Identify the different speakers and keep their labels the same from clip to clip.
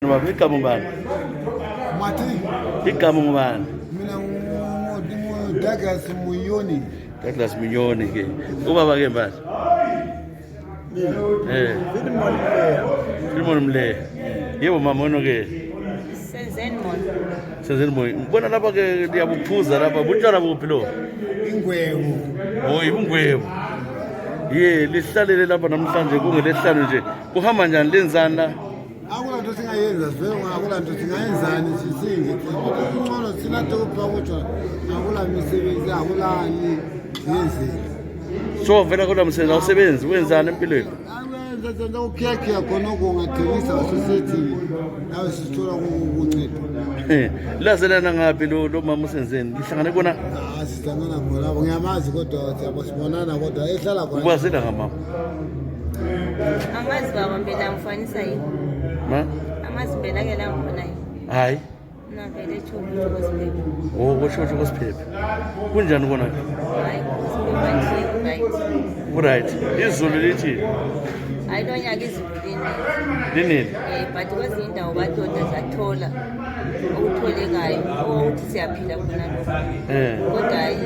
Speaker 1: Baba igama ngubani?
Speaker 2: Mathi
Speaker 1: Igama ngubani?
Speaker 2: mina Douglas Muyoni.
Speaker 1: Douglas Minyoni ke. Ubaba ke manje. Filimon Mle. Yebo mama ono ke. Senzeni moyo. Ngibona lapha ke liyabuphuza lapha butshana buphi lo?
Speaker 2: Ingwevu.
Speaker 1: Oh, ibungwevu. Lihlalele lapha namhlanje kungelesihlanu nje. Kuhamba njani lenzani la?
Speaker 2: Akula nto singayenza sivele akula nto singayenzani sisinge ngcono sinade kupha kutsho akula misebenzi akulani yenzeni.
Speaker 1: So vela kodwa msebenzi awusebenzi wenzani empilweni?
Speaker 2: Awenza nje ukuyakhiya khona okungathengisa society nawe sithola ukunceda.
Speaker 1: Lazelana ngaphi lo mama usenzeni? Lihlangane kona?
Speaker 2: Sihlangana khona lapho ngiyamazi kodwa siyabonana kodwa ehlala khona.
Speaker 1: Ukwazela ngamama.
Speaker 3: Amazi baba mbela ngifanisa yini?
Speaker 1: Ma?
Speaker 3: Amazi mbela ke la ngibona yini?
Speaker 1: Hayi.
Speaker 3: Na vele chocolate kosiphephe.
Speaker 1: Oh, kusho kosiphephe. Kunjani kona?
Speaker 3: Hayi, kosiphephe nje right.
Speaker 1: Right. Izulu lithi
Speaker 3: Hayi lo nyaka izulu
Speaker 1: linini?
Speaker 3: but kwezinye indawo badoda zathola okutholekayo ukuthi siyaphila khona lokho. Kodwa hayi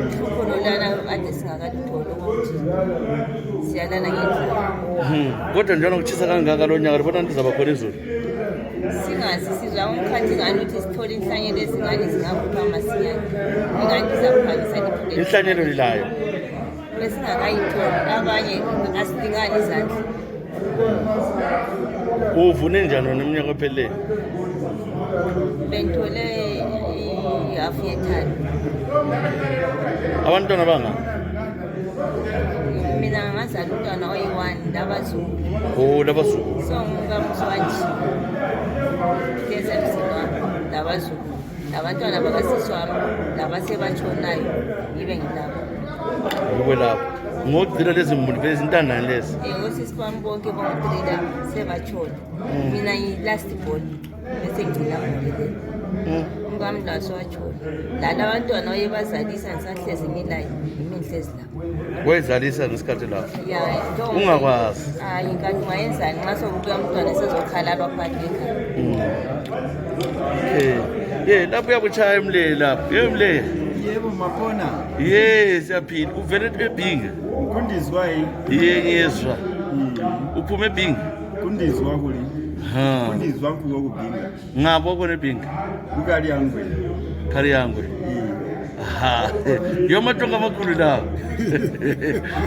Speaker 3: uhlupho lolana kade singakalutholi ukuthi siyalala ngendlela.
Speaker 1: Kodwa njalo kuchisa kangaka lo nyaka libona ndizaba khona izulu.
Speaker 3: Singazi sizwa umkhathi ngani ukuthi sithole inhlanyelo ezingane zingakhupha masinyane. Ingane izakuphangisa liphinde.
Speaker 1: Inhlanyelo lilayo.
Speaker 3: Besingakayitholi abanye asidingani izandla.
Speaker 1: Uvune njani wena eminyaka ophelele?
Speaker 3: Bengithole ihafu yethani.
Speaker 1: Abantwana banga?
Speaker 3: Mina ngazala umntwana oyi-1 labazulu.
Speaker 1: Oh, labazulu.
Speaker 3: So ngumkamswanje keze emzini wami labazulu. Labantwana bakasisi wami labasebatshonayo yibe ngilapho.
Speaker 1: Yebo lapho. Ngokugcina lezi mbuli lezi intandane lezi.
Speaker 3: Ngosisi bami bonke bonke sebatshona. Mina yi-last born bese ngigcina ngolele. Umkami laso watshona. Lala abantwana oyebazalisa ngisahlezi ngilayo iminhlezi lapho.
Speaker 1: Wayezalisa ngesikhathi lapho.
Speaker 3: Ya,
Speaker 1: ungakwazi.
Speaker 3: Hayi kanti ungayenzani nxa sokubuya umntwana esezokhala phakathi ekhaya.
Speaker 1: Lapho uyabuchaya emle lapho. Emle.
Speaker 4: Yebo mapona.
Speaker 1: Siyaphila. Uvele eBhinga.
Speaker 4: Kundizwa yini?
Speaker 1: Ngiyezwa. Uphume eBhinga.
Speaker 4: Kundizwa kuli. Kundizwa kuwo kubhinga.
Speaker 1: Ngabo kona eBhinga.
Speaker 4: Ukali yangwe.
Speaker 1: Khari yangwe. Yomatonga amakhulu lawo.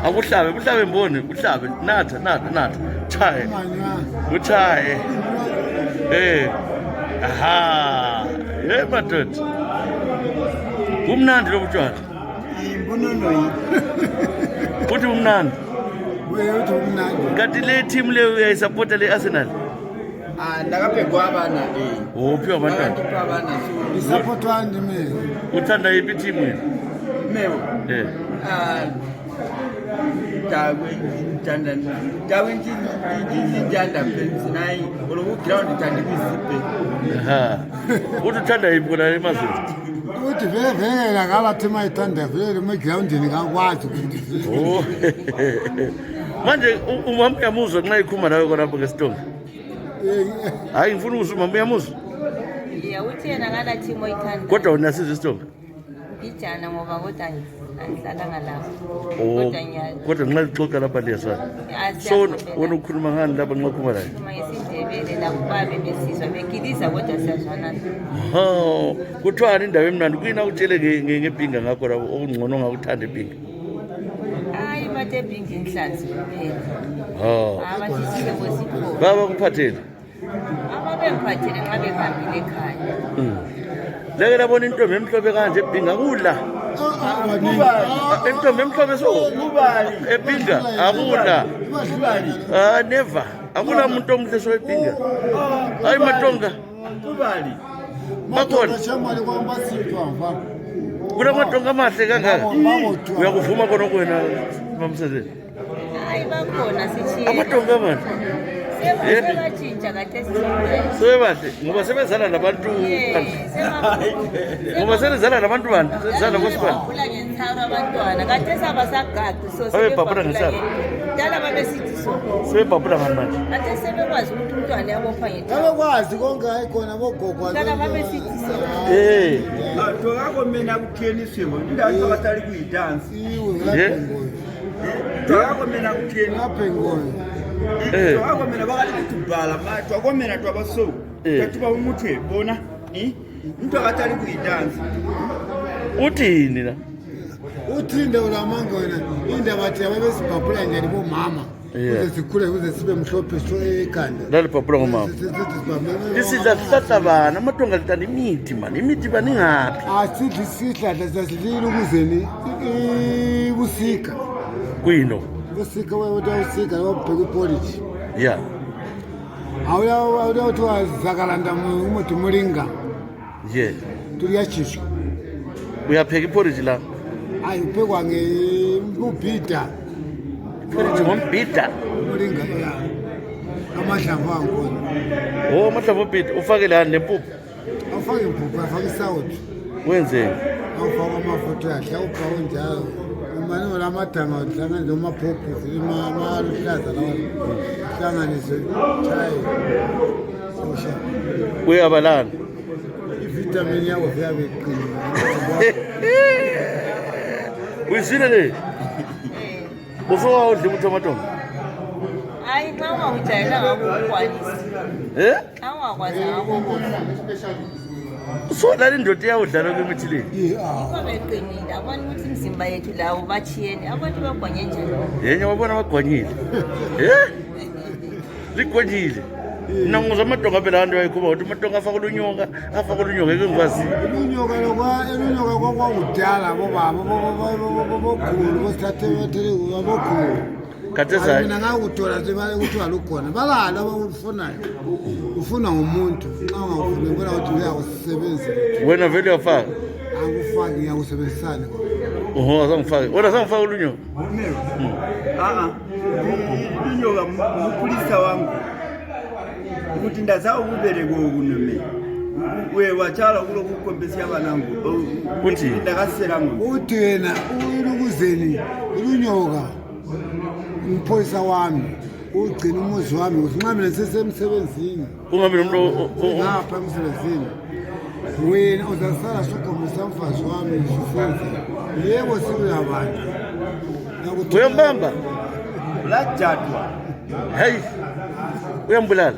Speaker 1: Akuhlabe mbone, uhlabe natha. Chaye. Uchaye. Madoda. Kumnandi lo butshwala.
Speaker 4: Imbunono yini?
Speaker 1: Uthi umnandi.
Speaker 2: Uthi umnandi.
Speaker 1: Kanti le team le uyayisupporta le Arsenal.
Speaker 4: Ndakapegwa abana
Speaker 1: Uphiwa abantwana.
Speaker 4: Ndakapegwa abana so.
Speaker 2: Isupportwa ndimi.
Speaker 1: Uthanda yiphi team wena?
Speaker 4: Mewo. Dawe njanda nayi oloku ground tandikisipe.
Speaker 1: Uthi uthanda yiphi kona emazweni?
Speaker 2: Uthi vele ngala thema ithanda vele egroundini ngakwazi ukuthi.
Speaker 1: Manje umama uyamuzwa nxa ikhuma nawe khona lapho ngeSitonga. Hayi ngifuna ukuzwa umama uyamuzwa.
Speaker 3: Uthi yena ngala team oyithanda.
Speaker 1: Kodwa wena sizwe iSitonga.
Speaker 3: Ngijana ngoba kodwa angihlala ngalapho.
Speaker 1: Kodwa nxa lixoxa lapha liyasana. So wena ukhuluma ngani lapha nxa ukhuluma naye?
Speaker 3: Ngesindebele lapho babe besizwa begiliza kodwa siyazwanana.
Speaker 1: Kuthiwani indawo emnandi kuyina utshele ngebhinga ngakho lapho okungcono ngakuthanda ebhinga.
Speaker 3: Hayi bathe ebhinga inhlanzi kuphela. Abathishile kwesikhona.
Speaker 1: Baba kuphathele?
Speaker 3: Ababengiphathele nxa behambile ekhaya.
Speaker 1: Leke labona intombi emhlophe kanje ebhinga kudla. Intombi emhlophe so ebhinga akudla. Never. Akula umuntu omhle so ebhinga. Hayi matonga.
Speaker 4: Kubali.
Speaker 1: Bakhona. Kuna matonga amahle kangaka. Uyakuvuma khona kwena mamsezeni.
Speaker 3: Hayi bakhona sithiye.
Speaker 1: Amatonga manje.
Speaker 3: Sebatshintsha kade sithiye.
Speaker 1: Sebahle ngoba sebezala nabantu. Ngoba selezala nabantu bantu, selezala ngosibani.
Speaker 3: thara abantwana kade sabasagadi so
Speaker 1: Babebhabhula ngesabo?
Speaker 3: dala babesithi so
Speaker 1: sebebhabhula ngani manje
Speaker 3: kade sebekwazi ukuthi umntwana yabopha ngethu
Speaker 2: babekwazi konke hayi khona bogogo
Speaker 3: dala babesithi so
Speaker 4: Tokako mina kutheni simo indawo abatali kuyidansi.
Speaker 2: iwe ngilaphengoyo
Speaker 4: Tokako mina kutheni
Speaker 2: ngilaphengoyo
Speaker 4: tokako mina bakali kutubhala matwa komena twabaso. Katuba umuthi ebona into abatali kuyidansi.
Speaker 1: uthini la
Speaker 2: uthinde ulamanga wena indaba thi ababesibhabhula njani bomama kuze sikhule kuze sibe mhlophe so ekhanda
Speaker 1: lalibhabhula ngomama lisidla sihlahla bani amatonga lithanda imithi mani imithi baningaphi
Speaker 2: asidli isihlahla sasilile ukuzeni busika
Speaker 1: kuyino
Speaker 2: busika wewutawusika wawubheka ipoliji
Speaker 1: ya
Speaker 2: awuyawuthi wazakalanda umuthi mulinga
Speaker 1: ye
Speaker 2: tuliyashishwa
Speaker 1: uyapheka iporiji la
Speaker 2: hayi uphekwa ngubhida
Speaker 1: iporiji ngombhida
Speaker 2: mulinga ya amahlamvu angkhona
Speaker 1: amahlamvu obhida ufake lani nempuphu
Speaker 2: awufake impuphu afake isawuthi
Speaker 1: wenzeni
Speaker 2: awufake amafutha yahle awubhake njalo umane lamadanga uhlanganise amaphopho amaluhlaza lawa uhlanganise chaye
Speaker 1: uyabalana
Speaker 2: ivitamini yakho ziyabe iqinile
Speaker 1: uyizwile le usowawudla ubutomatonga
Speaker 3: hayi xa ungawujayelanga ukukwanisa xa ungakwazi ngakokudla
Speaker 1: usodlala indoda iyawudlala kwemithi le
Speaker 3: ikho beqinile abona ukuthi imizimba yethu lawo bachiyene abantu bagwanye njani
Speaker 1: yenye wabona bagwanyile ligwanyile mina ngizwa amatonga phela anto ayikhuba ukuthi amatonga afake ulunyoka eke ngikwaziyo
Speaker 2: elunyoka kwakwakudala bobaba bokhulu bosithathethele abokhulu
Speaker 1: khathezayo
Speaker 2: mina ngakudola nje kuthiwa lukhona balala abakufunayo ufuna ngumuntu xa ungawufuni ubona ukuthi uyakusebenzisa
Speaker 1: wena vele uyafaka
Speaker 2: angufaki ngiyakusebenzisana
Speaker 1: azangifake wena azangifake ulunyoka
Speaker 4: Inyoka mkulisa wangu. Ukuthi ndaza ukubereko kunome. We wachala kulokukombesa abanangu.
Speaker 1: Uthi
Speaker 4: ndakasela ngo.
Speaker 2: uthi wena ulukuzeni ulunyoka umphoyisa wami ugcina umuzi wami usinqamile sesemsebenzini
Speaker 1: ungabi nomuntu
Speaker 2: ngapha emsebenzini wena uzasala sukhombisa umfazi wami sisenze yebo sikuyabantu
Speaker 1: uyambamba
Speaker 4: Lajatwa.
Speaker 1: hayi uyambulala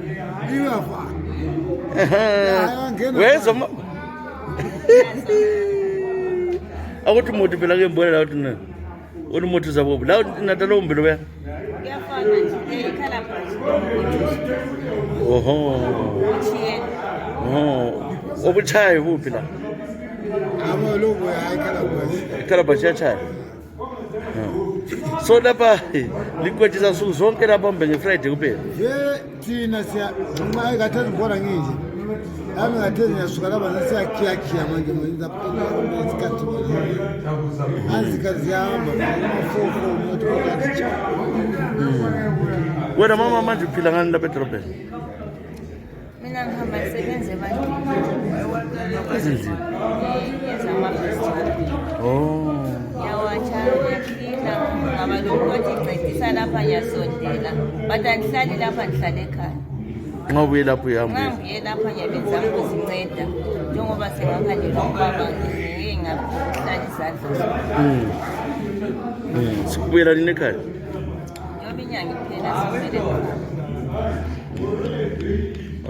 Speaker 2: iyafa
Speaker 1: wezwa akuthi muthi phela kuyembonela ukuthi na unomuthi zabobo la natalo umbilo baya
Speaker 3: kuyafana nje ikhalabrashi uchiyene
Speaker 1: obuchayi buphi la
Speaker 2: amalobo ayikhalabhashi
Speaker 1: ikhalabrashi yachayi so lapha likwetshisa nsuku zonke lapha mbe nge-Friday kuphela
Speaker 2: thina ngathezi ngibona nginje nami ngathezi ngiyasuka lapha sesiyakhiya manje isikhathi azikhathi ziyahamba
Speaker 1: wena mama manje uphila ngani lapha edorobheni
Speaker 3: mina ngihamba ngisebenze ebantwini
Speaker 1: ezindlini
Speaker 3: yenza amafestival ngiyawatsha ngiyaklina ngaba lokuthi ngicedisa lapha ngiyasondela but andihlali lapha ndihlale ekhaya
Speaker 1: nxa ubuye lapho
Speaker 3: nxa
Speaker 1: uyahamba
Speaker 3: ngiye lapha ngiyabenzama ukuzinceda njengoba sengakhalelwa ubaba ngike ngahlala izandla
Speaker 1: sikubuyela nini ekhaya
Speaker 3: njengoba inyanga iphela simele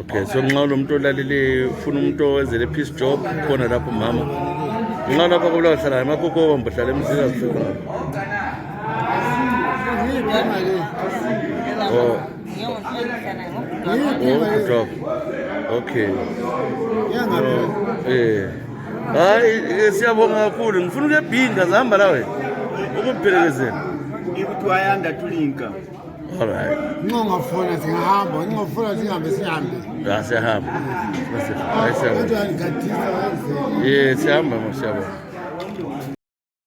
Speaker 1: okay so nxa ulomuntu olalele ufuna umuntu owenzele peace job khona lapho mama nxa lapha kubula uhlala emakoko obamba uhlala emzini azifika job okay hayi siyabonga kakhulu ngifuna ukuyebhinga zihamba la wena ukuphelekezela
Speaker 4: Ikuthi wayanda tulinka.
Speaker 1: alright
Speaker 2: ngingafuna singahamba ngingafuna sihambe
Speaker 1: siyahamba
Speaker 2: siyahamba
Speaker 1: siyahamba
Speaker 2: siyahamba
Speaker 1: siyahamba